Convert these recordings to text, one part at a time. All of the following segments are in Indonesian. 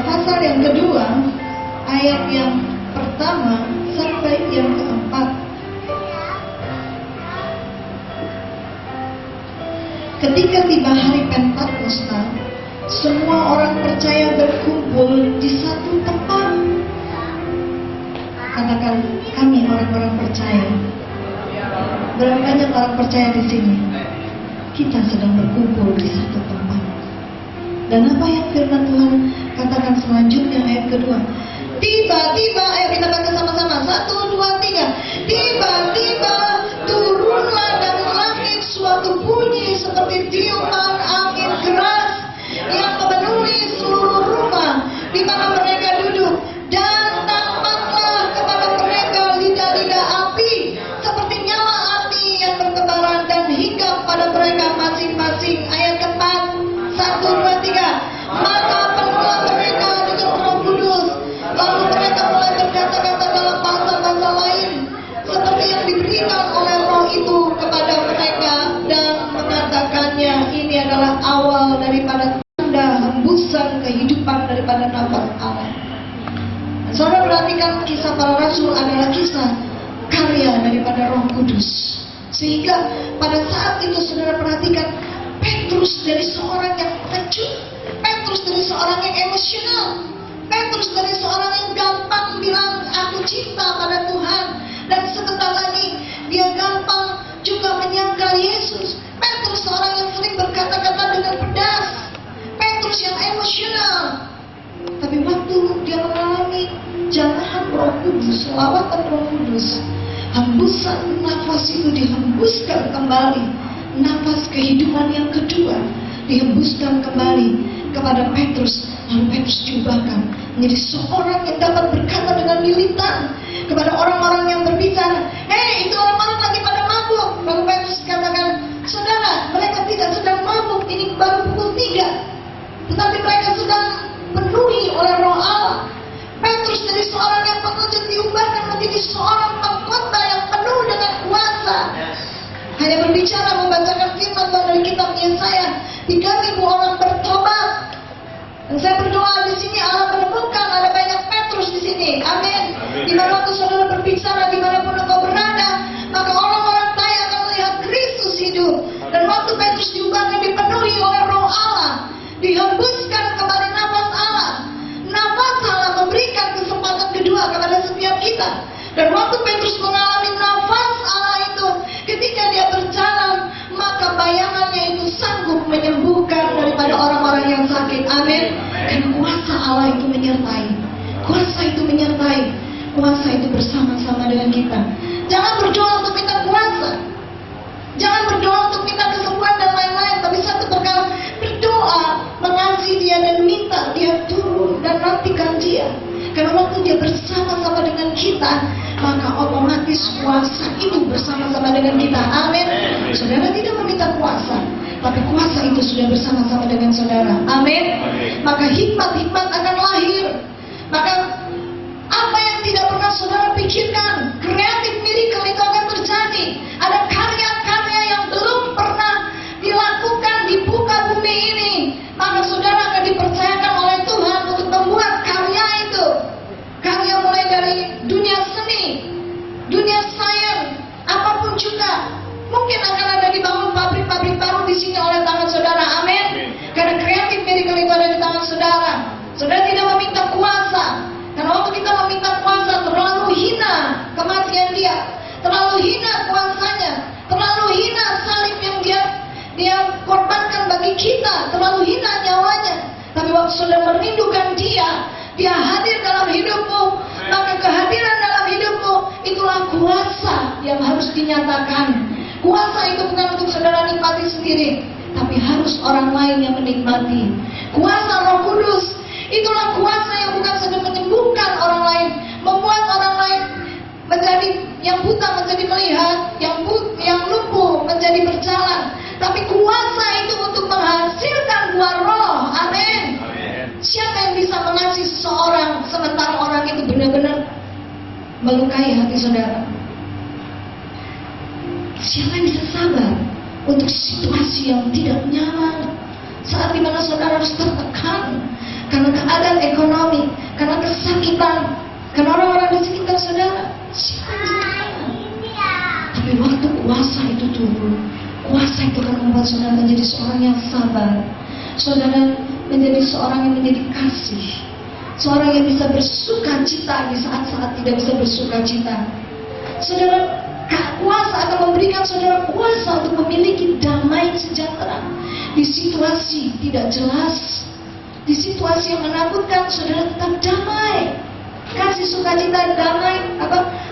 pasal yang kedua, ayat yang pertama sampai yang keempat. Ketika tiba hari Pentakosta, semua orang percaya berkumpul di satu tempat. Katakan, kami orang-orang percaya. Berapa banyak orang percaya di sini? Kita sedang berkumpul di satu tempat. Dan apa yang firman Tuhan katakan selanjutnya ayat kedua? Tiba-tiba, ayo kita baca sama-sama. 1, 2, 3. Tiba-tiba turunlah dari langit suatu bunyi seperti tiupan angin keras yang memenuhi seluruh rumah di mana mereka duduk, dan tampaklah kepada mereka lidah-lidah api seperti nyala api yang bertebaran dan hinggap pada mereka masing-masing. Ayat keempat, 1, 2, 3. Maka penuhlah mereka dengan Roh Kudus, lalu mereka mulai berkata-kata dalam bahasa-bahasa lain seperti yang diberikan oleh Roh itu kepada mereka, dan mengatakannya. Ini adalah awal daripada hembusan kehidupan daripada nafas Allah. Saudara perhatikan, kisah para rasul adalah kisah karya daripada Roh Kudus. Sehingga pada saat itu saudara perhatikan, Petrus dari seorang yang pengecut, Petrus dari seorang yang emosional, Petrus dari seorang yang gampang bilang aku cinta pada Tuhan, dan sebentar lagi dia gampang juga menyangkal Yesus. Petrus seorang yang sering berkata-kata dengan pedas, Petrus yang emosional. Tapi waktu dia mengalami jamahan Roh Kudus, lawatan Roh Kudus, hembusan nafas itu dihembuskan kembali. Nafas kehidupan yang kedua dihembuskan kembali kepada Petrus. Lalu Petrus diubahkan menjadi seorang yang dapat berkata dengan militan kepada orang-orang yang berbicara, hei, itu orang-orang lagi pada mabuk. Lalu Petrus katakan, saudara, mereka tidak sedang mabuk, ini baru pukul 3, tetapi mereka sedang penuhi oleh Roh Allah. Petrus dari seorang yang pengecut diubahkan menjadi seorang pengkhotbah yang penuh dengan kuasa. Hanya berbicara, membacakan firman Tuhan dari kitab Yesaya, 3.000 orang bertobat. Dan saya berdoa di sini Allah menemukan ada banyak Petrus di sini. Amin. Di mana waktu saudara berbicara dimanapun engkau berada, maka orang-orang kaya akan melihat Kristus hidup. Dan waktu Petrus diubahkan dipenuhi oleh Roh Allah, dihembuskan kembali nafas Allah. Nafas Allah memberikan kesempatan kedua kepada setiap kita. Dan waktu Petrus mengalami nafas Allah itu, ketika dia berjalan, maka bayangannya itu sanggup menyembuhkan daripada orang-orang yang sakit. Amin. Dan kuasa Allah itu menyertai. Kuasa itu menyertai. Kuasa itu bersama-sama dengan kita. Jangan berdoa untuk minta kuasa. Jangan berdoa untuk minta kesembuhan dan lain-lain. Tapi satu perkara, berdoa, mengasihi dia dan minta dia turun dan nantikan dia. Karena waktu dia bersama-sama dengan kita, maka otomatis kuasa itu bersama-sama dengan kita. Amin. Saudara tidak meminta kuasa, tapi kuasa itu sudah bersama-sama dengan saudara. Amin. Maka hikmat-hikmat akan lahir. Maka apa yang tidak pernah saudara pikirkan, kreatif miracle itu akan terjadi. Ada karya-karya yang belum pernah dilakukan di muka bumi ini, maka saudara akan dipercayakan oleh Tuhan untuk membuat karya itu. Karya mulai dari dunia seni, dunia sains, apapun juga. Mungkin akan ada dibangun pabrik-pabrik baru di sini oleh tangan saudara. Amin. Karena kreatif miracle itu ada di tangan saudara. Saudara tidak meminta kuasa. Karena waktu kita meminta kuasa, terlalu hina kematian dia, terlalu hina kuasanya, terlalu hina salib yang dia korbankan bagi kita, terlalu hina nyawanya. Tapi waktu saudara merindukan dia hadir dalam hidupmu, maka kehadiran dalam hidupmu itulah kuasa yang harus dinyatakan. Kuasa itu bukan untuk saudara nikmati sendiri, tapi harus orang lain yang menikmati. Kuasa Roh Kudus itulah kuasa yang bukan sedang menyembuhkan orang lain, membuat orang lain menjadi yang buta menjadi melihat, yang lumpuh menjadi berjalan. Tapi kuasa itu untuk menghasilkan buah roh. Amin. Siapa yang bisa mengasihi seseorang sementara orang itu benar-benar melukai hati saudara? Siapa yang bisa sabar untuk situasi yang tidak nyaman, saat dimana saudara harus tertekan, karena keadaan ekonomi, karena kesakitan, karena orang-orang di sekitar saudara. Tapi waktu kuasa itu turun, kuasa itu akan membuat saudara menjadi seorang yang sabar. Saudara menjadi seorang yang menjadi kasih, seorang yang bisa bersuka cita di saat-saat tidak bisa bersuka cita. Saudara, kuasa akan memberikan saudara kuasa untuk memiliki damai sejahtera di situasi tidak jelas, di situasi yang menakutkan. Saudara tetap damai, kasih sukacita, damai,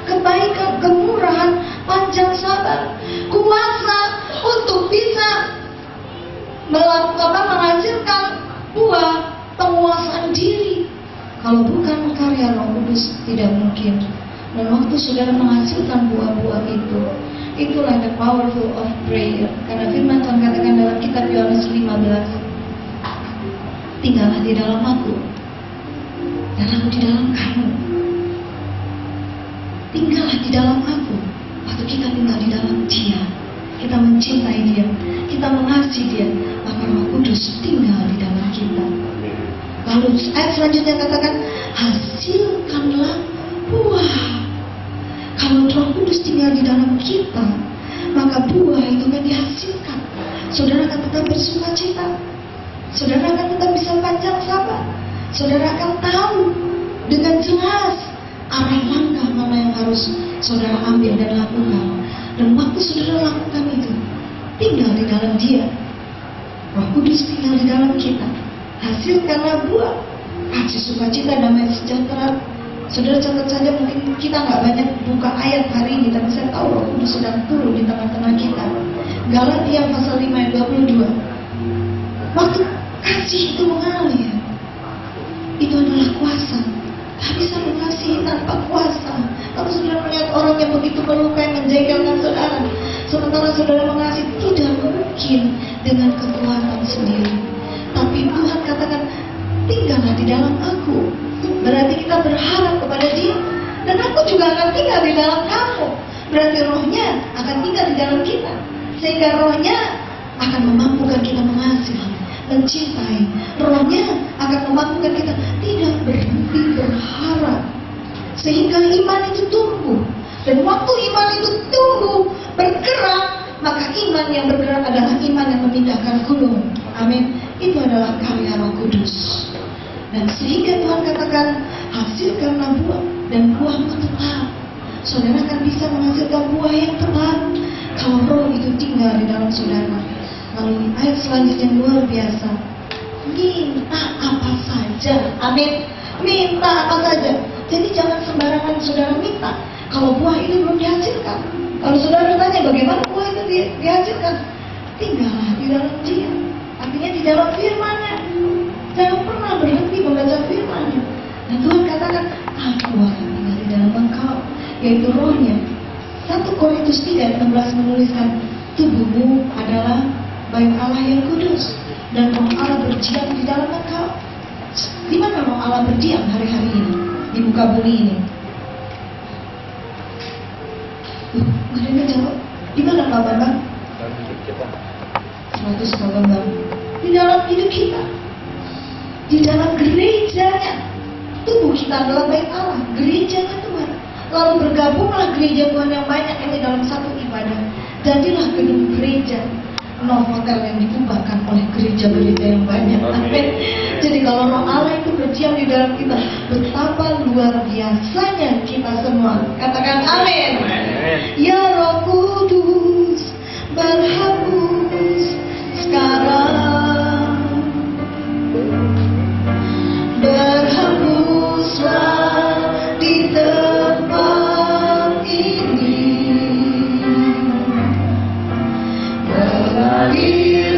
kebaikan, kemurahan, panjang sabar, kuasa untuk bisa menghasilkan buah penguasaan diri. Kalau bukan karya Roh Kudus tidak mungkin. Dan waktu saudara menghasilkan buah-buah itu, itulah the powerful of prayer. Karena firman Tuhan katakan dalam kitab Yohanes 15, tinggallah di dalam aku dan aku di dalam kamu. Tinggallah di dalam aku. Waktu kita tinggal di dalam Dia, kita mencintai Dia, kita mengasihi Dia, maka Roh Kudus tinggal di dalam kita. Lalu ayat selanjutnya katakan, hasilkanlah buah. Kalau Roh Kudus tinggal di dalam kita, maka buah itu akan dihasilkan. Saudara akan tetap bersuka cita, saudara akan tetap bisa panjang sabar, saudara akan tahu dengan jelas arah langkah mana yang harus saudara ambil dan lakukan. Dan waktu saudara lakukan itu, tinggal di dalam Dia, Roh Kudus tinggal di dalam kita, hasilkanlah buah, kasih sukacita, damai sejahtera. Saudara catat saja, mungkin kita nggak banyak buka ayat hari ini, tapi saya tahu Roh Kudus sedang turun di tengah-tengah kita. Galatia pasal 5 ayat 22. Waktu kasih itu mengalir, itu adalah kuasa. Tak bisa mengasihi tanpa kuasa. Kalau saudara melihat orang yang begitu melukai, menjengkelkan saudara, sementara saudara mengasihi, tidak mungkin dengan kekuatan sendiri. Tapi Tuhan katakan, tinggallah di dalam aku. Berarti kita berharap kepada Dia, dan aku juga akan tinggal di dalam kamu. Berarti Rohnya akan tinggal di dalam kita, sehingga Rohnya akan memampukan kita mengasihi, mencintai. Rohnya akan memampukan kita tidak berhenti berharap, sehingga iman itu tumbuh. Dan waktu iman itu tumbuh, bergerak, maka iman yang bergerak adalah iman yang memindahkan gunung. Amin. Itu adalah karya Roh Kudus. Dan sehingga Tuhan katakan, hasilkanlah buah, dan buahmu tetap. Saudara akan bisa menghasilkan buah yang tetap kalau Roh itu tinggal di dalam saudara. Lalu ayat selanjutnya luar biasa, minta apa saja. Amin. Minta apa saja. Jadi jangan sembarangan saudara minta kalau buah ini belum dihasilkan. Kalau saudara tanya bagaimana buah itu dihasilkan, tinggallah di dalam Dia, artinya di dalam firman-Nya. Jangan pernah berhenti membaca firman-Nya. Dan Tuhan katakan, aku akan tinggal di dalam engkau, yaitu Rohnya. 1 Korintus 3 ayat 16 menuliskan, tubuhmu adalah bait Allah yang kudus, dan Roh Allah berdiam di dalam engkau. Di mana Roh Allah berdiam hari-hari ini di muka bumi ini? Gak ada yang jawab. Di mana Pak Bambang? 100 Pak Bambang. Di dalam hidup kita, di dalam gerejanya. Tubuh kita adalah bait Allah, gerejanya Tuhan. Lalu bergabunglah gereja Tuhan yang banyak ini dalam satu ibadah. Jadilah gedung gereja Novotel yang dibubarkan oleh gereja-gereja yang banyak. Amin. Jadi kalau Roh Allah itu berdiam di dalam kita, betapa luar biasanya kita semua. Katakan amin. Ya Roh Kudus, berhembus sekarang, berhembuslah di tempat ini, mengalir